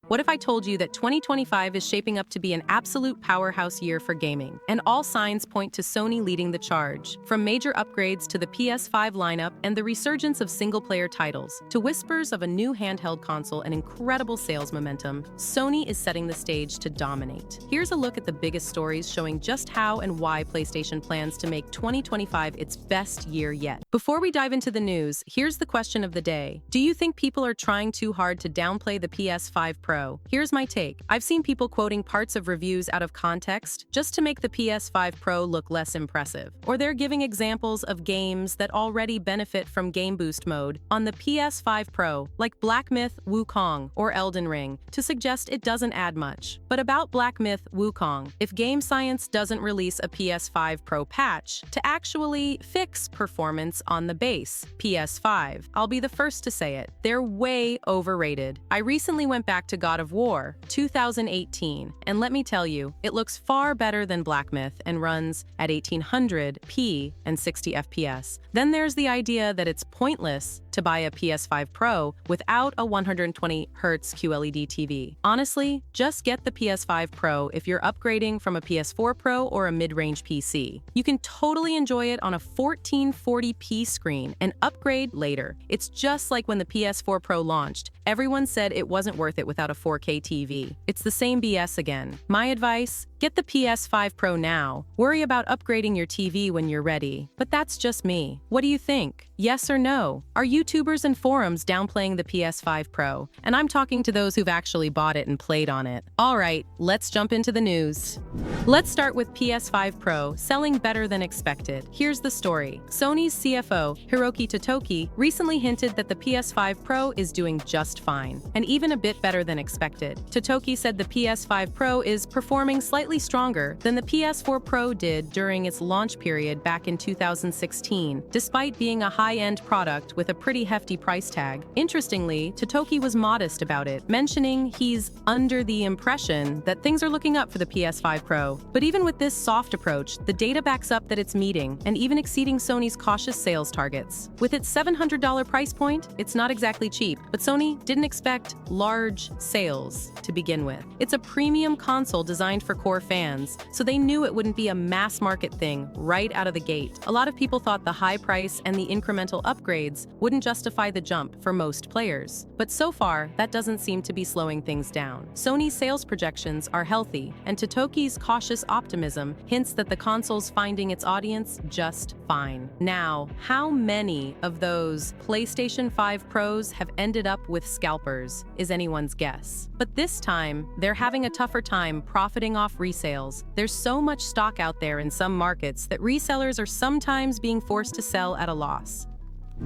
What if I told you that 2025 is shaping up to be an absolute powerhouse year for gaming, and all signs point to Sony leading the charge? From major upgrades to the PS5 lineup and the resurgence of single-player titles, to whispers of a new handheld console and incredible sales momentum, Sony is setting the stage to dominate. Here's a look at the biggest stories showing just how and why PlayStation plans to make 2025 its best year yet. Before we dive into the news, here's the question of the day. Do you think people are trying too hard to downplay the PS5 Pro? Here's my take. I've seen people quoting parts of reviews out of context just to make the PS5 Pro look less impressive. Or they're giving examples of games that already benefit from Game Boost mode on the PS5 Pro, like Black Myth Wukong or Elden Ring, to suggest it doesn't add much. But about Black Myth Wukong, if Game Science doesn't release a PS5 Pro patch to actually fix performance on the base PS5, I'll be the first to say it. They're way overrated. I recently went back to God of War 2018, and let me tell you, it looks far better than Black Myth and runs at 1800p and 60 FPS. Then there's the idea that it's pointless to buy a PS5 Pro without a 120Hz QLED TV. Honestly, just get the PS5 Pro if you're upgrading from a PS4 Pro or a mid-range PC. You can totally enjoy it on a 1440p screen and upgrade later. It's just like when the PS4 Pro launched. Everyone said it wasn't worth it without a 4K TV. It's the same BS again. My advice? Get the PS5 Pro now. Worry about upgrading your TV when you're ready. But that's just me. What do you think? Yes or no? Are YouTubers and forums downplaying the PS5 Pro? And I'm talking to those who've actually bought it and played on it. All right, let's jump into the news. Let's start with PS5 Pro selling better than expected. Here's the story. Sony's CFO, Hiroki Totoki, recently hinted that the PS5 Pro is doing just fine, and even a bit better than expected. Totoki said the PS5 Pro is performing slightly stronger than the PS4 Pro did during its launch period back in 2016, despite being a high-end product with a pretty hefty price tag. Interestingly, Totoki was modest about it, mentioning he's under the impression that things are looking up for the PS5 Pro. But even with this soft approach, the data backs up that it's meeting and even exceeding Sony's cautious sales targets. With its $700 price point, it's not exactly cheap, but Sony didn't expect large sales to begin with. It's a premium console designed for core fans, so they knew it wouldn't be a mass market thing right out of the gate. A lot of people thought the high price and the incremental upgrades wouldn't justify the jump for most players. But so far, that doesn't seem to be slowing things down. Sony's sales projections are healthy, and Totoki's cautious optimism hints that the console's finding its audience just fine. Now, how many of those PlayStation 5 Pros have ended up with scalpers is anyone's guess. But this time, they're having a tougher time profiting off resales. There's so much stock out there in some markets that resellers are sometimes being forced to sell at a loss.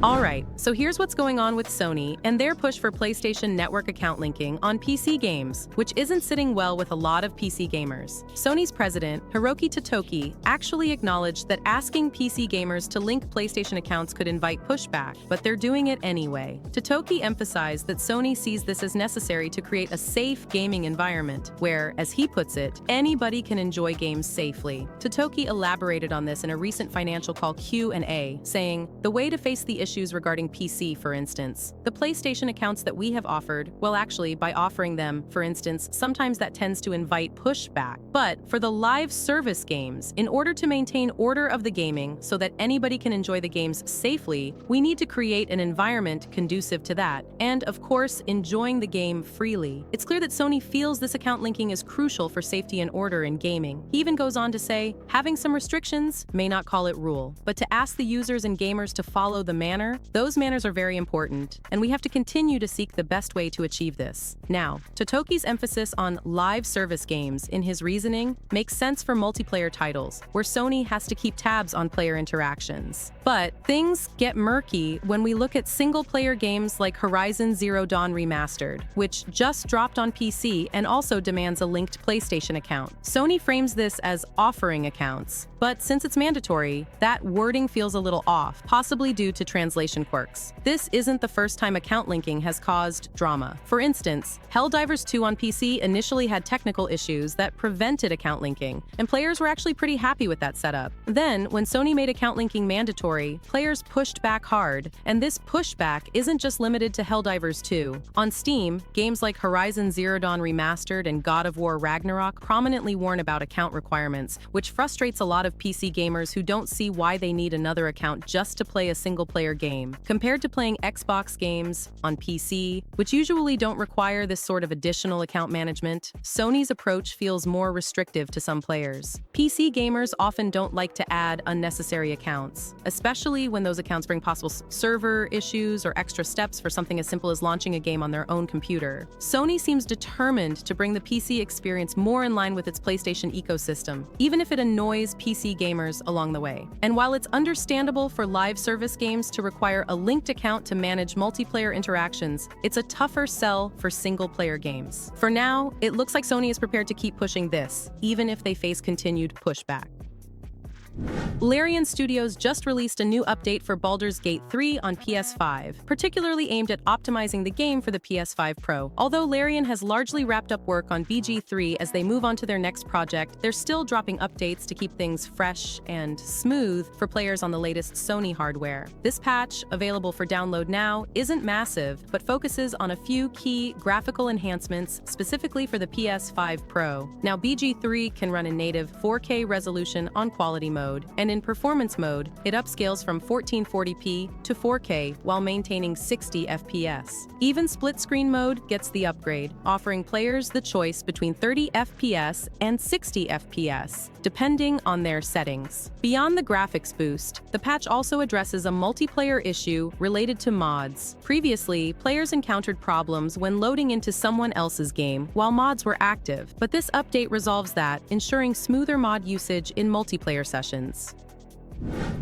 Alright, so here's what's going on with Sony and their push for PlayStation Network account linking on PC games, which isn't sitting well with a lot of PC gamers. Sony's president, Hiroki Totoki, actually acknowledged that asking PC gamers to link PlayStation accounts could invite pushback, but they're doing it anyway. Totoki emphasized that Sony sees this as necessary to create a safe gaming environment where, as he puts it, anybody can enjoy games safely. Totoki elaborated on this in a recent financial call Q&A, saying, "The way to face the issues regarding PC, for instance. The PlayStation accounts that we have offered, well actually, by offering them, for instance, sometimes that tends to invite pushback. But for the live service games, in order to maintain order of the gaming so that anybody can enjoy the games safely, we need to create an environment conducive to that, and of course, enjoying the game freely." It's clear that Sony feels this account linking is crucial for safety and order in gaming. He even goes on to say, having some restrictions may not call it rule, but to ask the users and gamers to follow the those manners are very important, and we have to continue to seek the best way to achieve this. Now, Totoki's emphasis on live service games in his reasoning makes sense for multiplayer titles, where Sony has to keep tabs on player interactions. But things get murky when we look at single-player games like Horizon Zero Dawn Remastered, which just dropped on PC and also demands a linked PlayStation account. Sony frames this as offering accounts, but since it's mandatory, that wording feels a little off, possibly due to translation quirks. This isn't the first time account linking has caused drama. For instance, Helldivers 2 on PC initially had technical issues that prevented account linking, and players were actually pretty happy with that setup. Then, when Sony made account linking mandatory, players pushed back hard, and this pushback isn't just limited to Helldivers 2. On Steam, games like Horizon Zero Dawn Remastered and God of War Ragnarok prominently warn about account requirements, which frustrates a lot of PC gamers who don't see why they need another account just to play a single-player game. Compared to playing Xbox games on PC, which usually don't require this sort of additional account management, Sony's approach feels more restrictive to some players. PC gamers often don't like to add unnecessary accounts, especially when those accounts bring possible server issues or extra steps for something as simple as launching a game on their own computer. Sony seems determined to bring the PC experience more in line with its PlayStation ecosystem, even if it annoys PC gamers along the way. And while it's understandable for live service games to require a linked account to manage multiplayer interactions, it's a tougher sell for single-player games. For now, it looks like Sony is prepared to keep pushing this, even if they face continued pushback. Larian Studios just released a new update for Baldur's Gate 3 on PS5, particularly aimed at optimizing the game for the PS5 Pro. Although Larian has largely wrapped up work on BG3 as they move on to their next project, they're still dropping updates to keep things fresh and smooth for players on the latest Sony hardware. This patch, available for download now, isn't massive, but focuses on a few key graphical enhancements specifically for the PS5 Pro. Now, BG3 can run in native 4K resolution on quality mode, and in performance mode, it upscales from 1440p to 4K while maintaining 60 FPS. Even split-screen mode gets the upgrade, offering players the choice between 30 FPS and 60 FPS, depending on their settings. Beyond the graphics boost, the patch also addresses a multiplayer issue related to mods. Previously, players encountered problems when loading into someone else's game while mods were active, but this update resolves that, ensuring smoother mod usage in multiplayer sessions.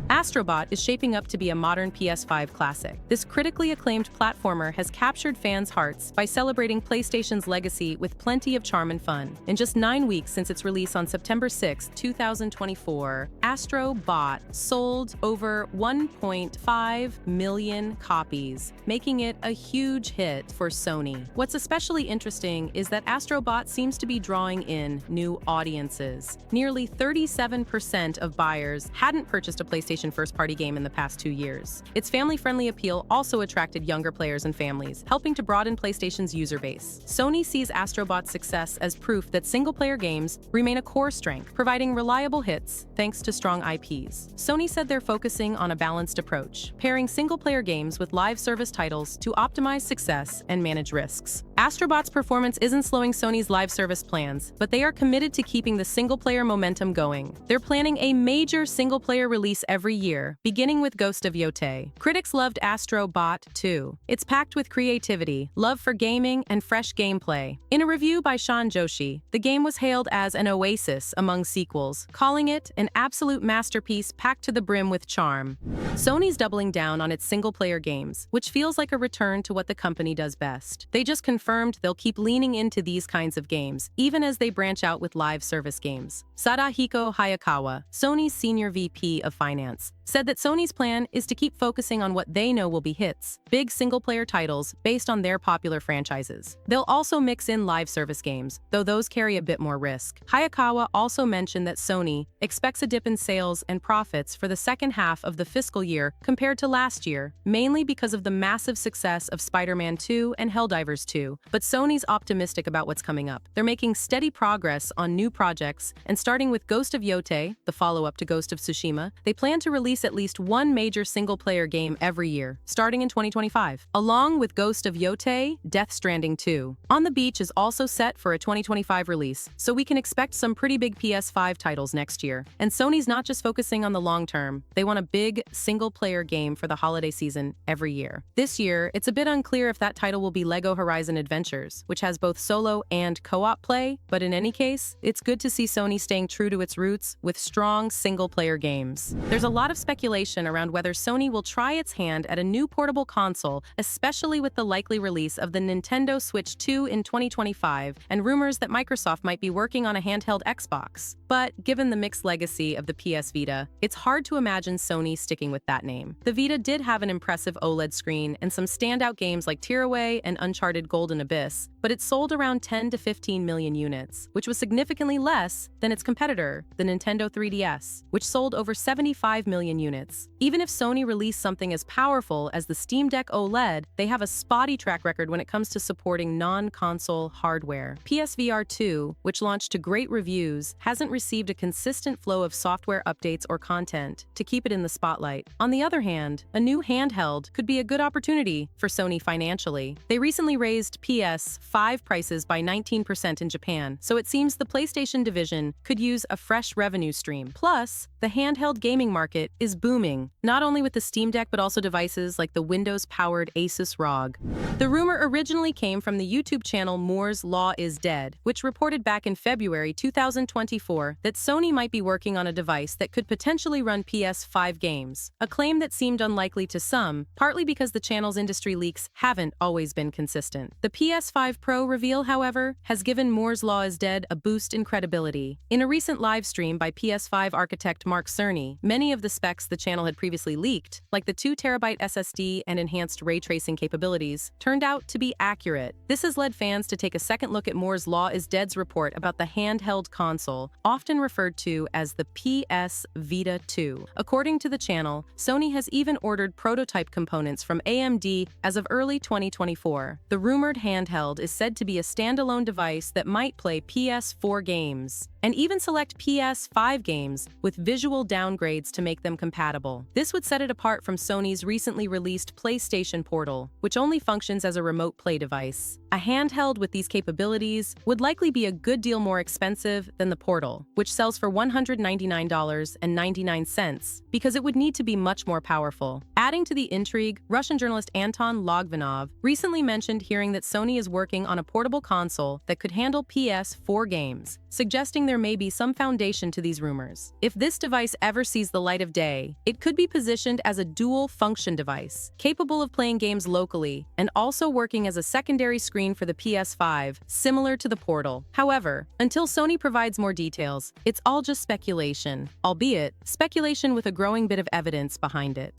Astro Bot is shaping up to be a modern PS5 classic. This critically acclaimed platformer has captured fans' hearts by celebrating PlayStation's legacy with plenty of charm and fun. In just 9 weeks since its release on September 6, 2024, Astro Bot sold over 1.5 million copies, making it a huge hit for Sony. What's especially interesting is that Astro Bot seems to be drawing in new audiences. Nearly 37% of buyers hadn't purchased a PlayStation first-party game in the past 2 years. Its family-friendly appeal also attracted younger players and families, helping to broaden PlayStation's user base. Sony sees Astro Bot's success as proof that single-player games remain a core strength, providing reliable hits thanks to strong IPs. Sony said they're focusing on a balanced approach, pairing single-player games with live service titles to optimize success and manage risks. Astro Bot's performance isn't slowing Sony's live service plans, but they are committed to keeping the single-player momentum going. They're planning a major single-player release every year, beginning with Ghost of Yotei. Critics loved Astro Bot too. It's packed with creativity, love for gaming, and fresh gameplay. In a review by Sean Joshi, the game was hailed as an oasis among sequels, calling it an absolute masterpiece packed to the brim with charm. Sony's doubling down on its single-player games, which feels like a return to what the company does best. They just confirmed they'll keep leaning into these kinds of games, even as they branch out with live service games. Sadahiko Hayakawa, Sony's senior VP of Finance, said that Sony's plan is to keep focusing on what they know will be hits, big single-player titles based on their popular franchises. They'll also mix in live service games, though those carry a bit more risk. Hayakawa also mentioned that Sony expects a dip in sales and profits for the second half of the fiscal year compared to last year, mainly because of the massive success of Spider-Man 2 and Helldivers 2, but Sony's optimistic about what's coming up. They're making steady progress on new projects, and starting with Ghost of Yotei, the follow-up to Ghost of Tsushima, they plan to release at least one major single-player game every year, starting in 2025. Along with Ghost of Yotei, Death Stranding 2. On the Beach is also set for a 2025 release, so we can expect some pretty big PS5 titles next year. And Sony's not just focusing on the long term, they want a big single-player game for the holiday season every year. This year, it's a bit unclear if that title will be LEGO Horizon Adventures, which has both solo and co-op play, but in any case, it's good to see Sony staying true to its roots with strong single-player games. There's a lot of speculation around whether Sony will try its hand at a new portable console, especially with the likely release of the Nintendo Switch 2 in 2025 and rumors that Microsoft might be working on a handheld Xbox. But given the mixed legacy of the PS Vita, it's hard to imagine Sony sticking with that name. The Vita did have an impressive OLED screen and some standout games like Tearaway and Uncharted Golden Abyss, but it sold around 10 to 15 million units, which was significantly less than its competitor, the Nintendo 3DS, which sold over 75 million units. Even if Sony released something as powerful as the Steam Deck OLED, they have a spotty track record when it comes to supporting non-console hardware. PSVR 2, which launched to great reviews, hasn't received a consistent flow of software updates or content to keep it in the spotlight. On the other hand, a new handheld could be a good opportunity for Sony financially. They recently raised PS5 prices by 19% in Japan, so it seems the PlayStation division could use a fresh revenue stream. Plus, the handheld gaming market is booming, not only with the Steam Deck but also devices like the Windows-powered Asus ROG. The rumor originally came from the YouTube channel Moore's Law is Dead, which reported back in February 2024 that Sony might be working on a device that could potentially run PS5 games, a claim that seemed unlikely to some, partly because the channel's industry leaks haven't always been consistent. The PS5 Pro reveal, however, has given Moore's Law is Dead a boost in credibility. In a recent live stream by PS5 architect Mark Cerny, many of the specs the channel had previously leaked, like the 2TB SSD and enhanced ray tracing capabilities, turned out to be accurate. This has led fans to take a second look at Moore's Law is Dead's report about the handheld console, often referred to as the PS Vita 2. According to the channel, Sony has even ordered prototype components from AMD as of early 2024. The rumored handheld is said to be a standalone device that might play PS4 games and even select PS5 games with visual downgrades to make them compatible. This would set it apart from Sony's recently released PlayStation Portal, which only functions as a remote play device. A handheld with these capabilities would likely be a good deal more expensive than the Portal, which sells for $199.99, because it would need to be much more powerful. Adding to the intrigue, Russian journalist Anton Logvinov recently mentioned hearing that Sony is working on a portable console that could handle PS4 games, suggesting there may be some foundation to these rumors. If this device ever sees the light of day, it could be positioned as a dual-function device, capable of playing games locally and also working as a secondary screen for the PS5, similar to the Portal. However, until Sony provides more details, it's all just speculation, albeit speculation with a growing bit of evidence behind it.